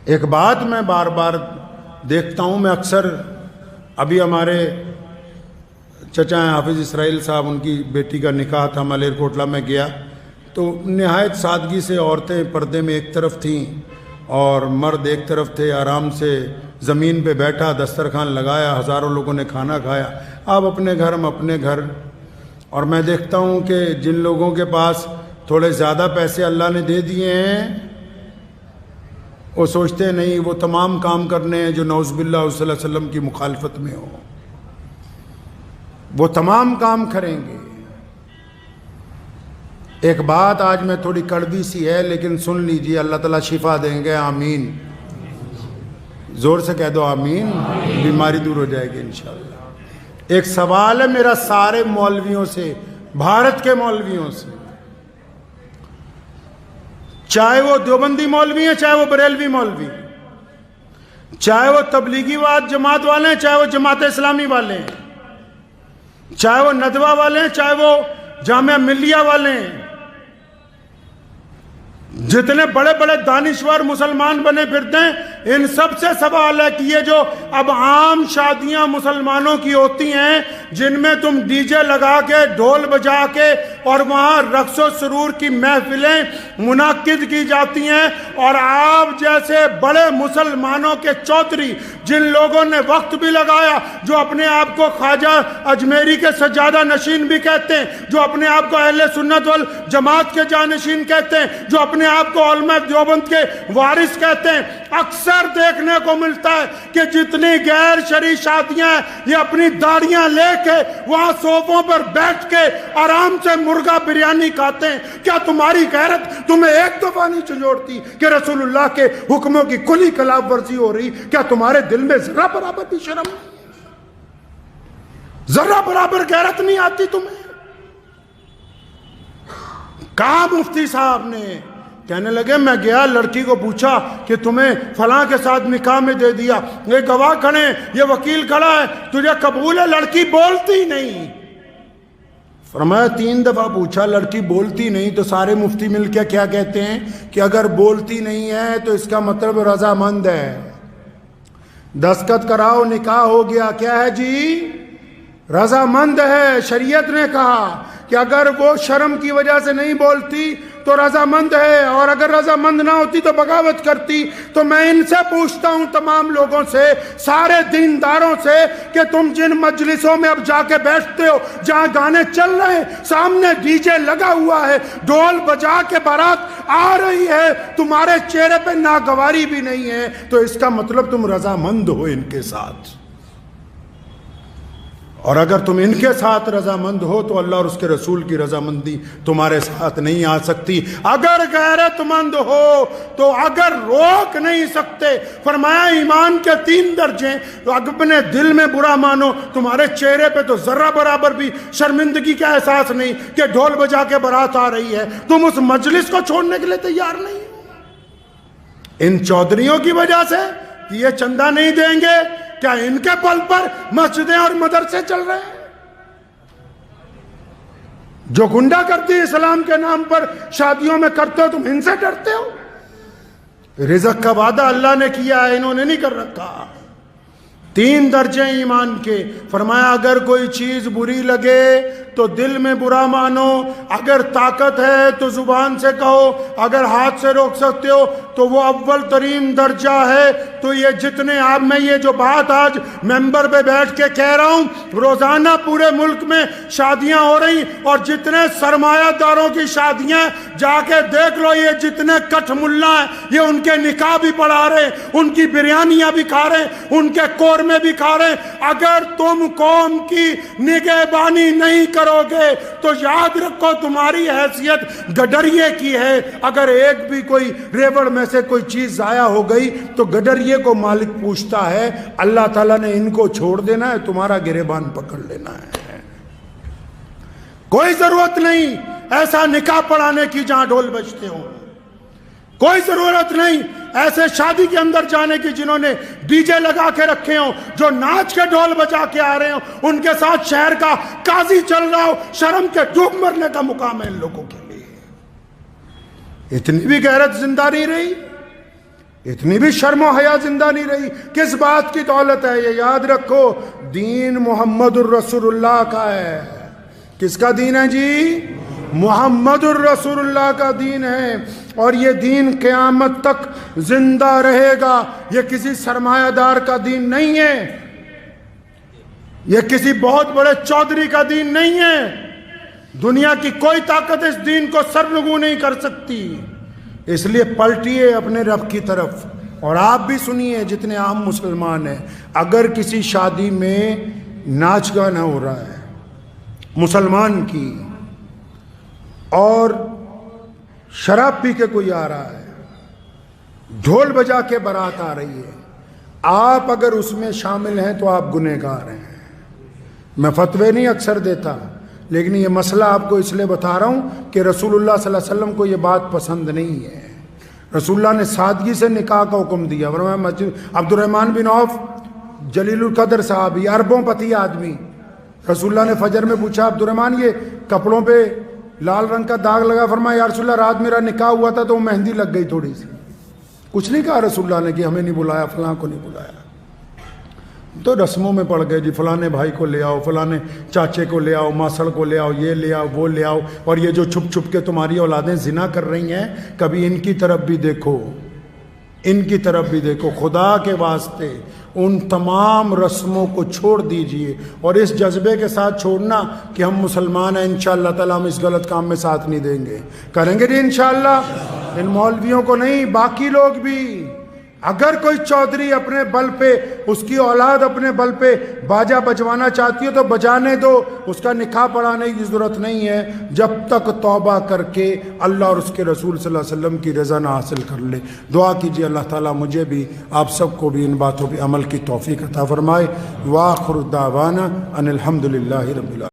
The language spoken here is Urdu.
ایک بات میں بار بار دیکھتا ہوں، میں اکثر ابھی ہمارے چچا ہیں حافظ اسرائیل صاحب، ان کی بیٹی کا نکاح تھا، ملیر کوٹلہ میں گیا تو نہایت سادگی سے عورتیں پردے میں ایک طرف تھیں اور مرد ایک طرف تھے، آرام سے زمین پہ بیٹھا، دسترخوان لگایا، ہزاروں لوگوں نے کھانا کھایا، آپ اپنے گھر ہم اپنے گھر۔ اور میں دیکھتا ہوں کہ جن لوگوں کے پاس تھوڑے زیادہ پیسے اللہ نے دے دیے ہیں وہ سوچتے نہیں، وہ تمام کام کرنے ہیں جو نعوذ باللہ صلی اللہ علیہ وسلم کی مخالفت میں ہو، وہ تمام کام کریں گے۔ ایک بات آج میں تھوڑی کڑوی سی ہے لیکن سن لیجئے، اللہ تعالیٰ شفا دیں گے، آمین، زور سے کہہ دو آمین، بیماری دور ہو جائے گی انشاءاللہ۔ ایک سوال ہے میرا سارے مولویوں سے، بھارت کے مولویوں سے، چاہے وہ دیوبندی مولوی ہیں، چاہے وہ بریلوی مولوی، چاہے وہ تبلیغی جماعت والے ہیں، چاہے وہ جماعت اسلامی والے ہیں، چاہے وہ ندوہ والے ہیں، چاہے وہ جامعہ ملیہ والے ہیں، جتنے بڑے بڑے دانشور مسلمان بنے پھرتے ہیں، ان سب سے سوال ہے کہ یہ جو اب عام شادیاں مسلمانوں کی ہوتی ہیں جن میں تم ڈی جے لگا کے ڈھول بجا کے اور وہاں رقص و سرور کی محفلیں منعقد کی جاتی ہیں، اور آپ جیسے بڑے مسلمانوں کے چودھری جن لوگوں نے وقت بھی لگایا، جو اپنے آپ کو خواجہ اجمیری کے سجادہ نشین بھی کہتے ہیں، جو اپنے آپ کو اہل سنت والجماعت کے جانشین کہتے ہیں، جو اپنے آپ کو علماء دیوبند کے وارث کہتے ہیں، اکثر دیکھنے کو ملتا ہے کہ جتنی غیر شرعی شادیاں ہیں یہ اپنی داڑیاں لے کے وہاں صوفوں پر بیٹھ کے آرام سے مرغا بریانی کھاتے ہیں۔ کیا تمہاری غیرت تمہیں ایک دفعہ نہیں چنجوڑتی کہ رسول اللہ کے حکموں کی کھلی خلاف ورزی ہو رہی؟ کیا تمہارے دل میں ذرہ برابر بھی شرم نہیں، ذرہ برابر غیرت نہیں آتی تمہیں؟ کہا مفتی صاحب نے، کہنے لگے میں گیا، لڑکی کو پوچھا کہ تمہیں فلاں کے ساتھ نکاح میں دے دیا، یہ گواہ کھڑے ہیں، یہ وکیل کھڑا ہے، تجھے قبول ہے؟ لڑکی بولتی نہیں۔ فرمایا 3 دفعہ پوچھا، لڑکی بولتی نہیں، تو سارے مفتی مل کے کیا کہتے ہیں کہ اگر بولتی نہیں ہے تو اس کا مطلب رضامند ہے، دستخط کراؤ، نکاح ہو گیا۔ کیا ہے جی؟ رضامند ہے۔ شریعت نے کہا کہ اگر وہ شرم کی وجہ سے نہیں بولتی تو رضامند ہے، اور اگر رضامند نہ ہوتی تو بغاوت کرتی۔ تو میں ان سے پوچھتا ہوں، تمام لوگوں سے، سارے دینداروں سے، کہ تم جن مجلسوں میں اب جا کے بیٹھتے ہو جہاں گانے چل رہے ہیں، سامنے ڈی جے لگا ہوا ہے، ڈھول بجا کے بارات آ رہی ہے، تمہارے چہرے پہ ناگواری بھی نہیں ہے، تو اس کا مطلب تم رضامند ہو ان کے ساتھ۔ اور اگر تم ان کے ساتھ رضامند ہو تو اللہ اور اس کے رسول کی رضامندی تمہارے ساتھ نہیں آ سکتی۔ اگر غیرت مند ہو تو اگر روک نہیں سکتے، فرمایا ایمان کے 3 درجے، اپنے دل میں برا مانو، تمہارے چہرے پہ تو ذرہ برابر بھی شرمندگی کا احساس نہیں کہ ڈھول بجا کے بارات آ رہی ہے، تم اس مجلس کو چھوڑنے کے لیے تیار نہیں۔ ان چودھریوں کی وجہ سے کہ یہ چندہ نہیں دیں گے، کیا ان کے پل پر مسجدیں اور مدرسے چل رہے ہیں؟ جو گنڈا گردی اسلام کے نام پر شادیوں میں کرتے ہو، تم ان سے ڈرتے ہو؟ رزق کا وعدہ اللہ نے کیا ہے، انہوں نے نہیں کر رکھا۔ 3 درجے ایمان کے، فرمایا اگر کوئی چیز بری لگے تو دل میں برا مانو، اگر طاقت ہے تو زبان سے کہو، اگر ہاتھ سے روک سکتے ہو تو وہ اول ترین درجہ ہے۔ تو یہ جتنے آپ میں یہ جو بات آج ممبر پہ بیٹھ کے کہہ رہا ہوں، روزانہ پورے ملک میں شادیاں ہو رہی، اور جتنے سرمایہ داروں کی شادیاں جا کے دیکھ لو، یہ جتنے کٹھ ملا ہیں یہ ان کے نکاح بھی پڑھا رہے ہیں، ان کی بریانیاں بھی کھا رہے ہیں، ان کے قورمے بھی کھا رہے ہیں۔ اگر تم قوم کی نگہبانی نہیں کرو گے تو یاد رکھو تمہاری حیثیت گڈریے کی ہے۔ اگر ایک بھی کوئی ریوڑ میں سے کوئی چیز ضائع ہو گئی تو گڈریے کو مالک پوچھتا ہے، اللہ تعالیٰ نے ان کو چھوڑ دینا ہے، تمہارا گریبان پکڑ لینا ہے۔ کوئی ضرورت نہیں ایسا نکاح پڑھانے کی جہاں ڈھول بجتے ہوں، کوئی ضرورت نہیں ایسے شادی کے اندر جانے کی جنہوں نے ڈی جے لگا کے رکھے ہوں، جو ناچ کے ڈھول بجا کے آ رہے ہوں، ان کے ساتھ شہر کا قاضی چل رہا ہو، شرم کے ڈوب مرنے کا مقام ہے ان لوگوں کے لیے۔ اتنی بھی غیرت زندہ نہیں رہی۔ اتنی بھی شرم و حیا زندہ نہیں رہی. کس بات کی دولت ہے؟ یہ یاد رکھو، دین محمد الرسول اللہ کا ہے. کس کا دین ہے جی؟ محمد الرسول اللہ کا دین ہے، اور یہ دین قیامت تک زندہ رہے گا. یہ کسی سرمایہ دار کا دین نہیں ہے، یہ کسی بہت بڑے چودھری کا دین نہیں ہے. دنیا کی کوئی طاقت اس دین کو سرنگوں نہیں کر سکتی. اس لیے پلٹیے اپنے رب کی طرف. اور آپ بھی سنیے جتنے عام مسلمان ہیں، اگر کسی شادی میں ناچ گانا ہو رہا ہے مسلمان کی، اور شراب پی کے کوئی آ رہا ہے، ڈھول بجا کے بارات آ رہی ہے، آپ اگر اس میں شامل ہیں تو آپ گنہگار ہیں. میں فتوے نہیں اکثر دیتا، لیکن یہ مسئلہ آپ کو اس لیے بتا رہا ہوں کہ رسول اللہ صلی اللہ علیہ وسلم کو یہ بات پسند نہیں ہے. رسول اللہ نے سادگی سے نکاح کا حکم دیا. عبد الرحمن بن عوف جلیل القدر صحابی، اربوں پتی آدمی، رسول اللہ نے فجر میں پوچھا عبد الرحمن یہ کپڑوں پہ لال رنگ کا داغ لگا. فرمایا یا رسول اللہ رات میرا نکاح ہوا تھا تو مہندی لگ گئی تھوڑی سی. کچھ نہیں کہا رسول اللہ نے کہ ہمیں نہیں بلایا، فلاں کو نہیں بلایا. تو رسموں میں پڑ گئے جی، فلانے بھائی کو لے آؤ، فلانے چاچے کو لے آؤ، ماسڑ کو لے آؤ، یہ لے آؤ، وہ لے آؤ. اور یہ جو چھپ چھپ کے تمہاری اولادیں زنا کر رہی ہیں، کبھی ان کی طرف بھی دیکھو، ان کی طرف بھی دیکھو. خدا کے واسطے ان تمام رسموں کو چھوڑ دیجئے، اور اس جذبے کے ساتھ چھوڑنا کہ ہم مسلمان ہیں، انشاءاللہ تعالیٰ ہم اس غلط کام میں ساتھ نہیں دیں گے. کریں گے جی انشاءاللہ. ان مولویوں کو نہیں، باقی لوگ بھی. اگر کوئی چودھری اپنے بل پہ، اس کی اولاد اپنے بل پہ باجا بجوانا چاہتی ہے تو بجانے دو، اس کا نکاح پڑھانے کی ضرورت نہیں ہے جب تک توبہ کر کے اللہ اور اس کے رسول صلی اللہ علیہ وسلم کی رضا نہ حاصل کر لے. دعا کیجیے اللہ تعالیٰ مجھے بھی آپ سب کو بھی ان باتوں پہ عمل کی توفیق عطا فرمائے. وآخر دعوانا ان الحمدللہ رب العالمین.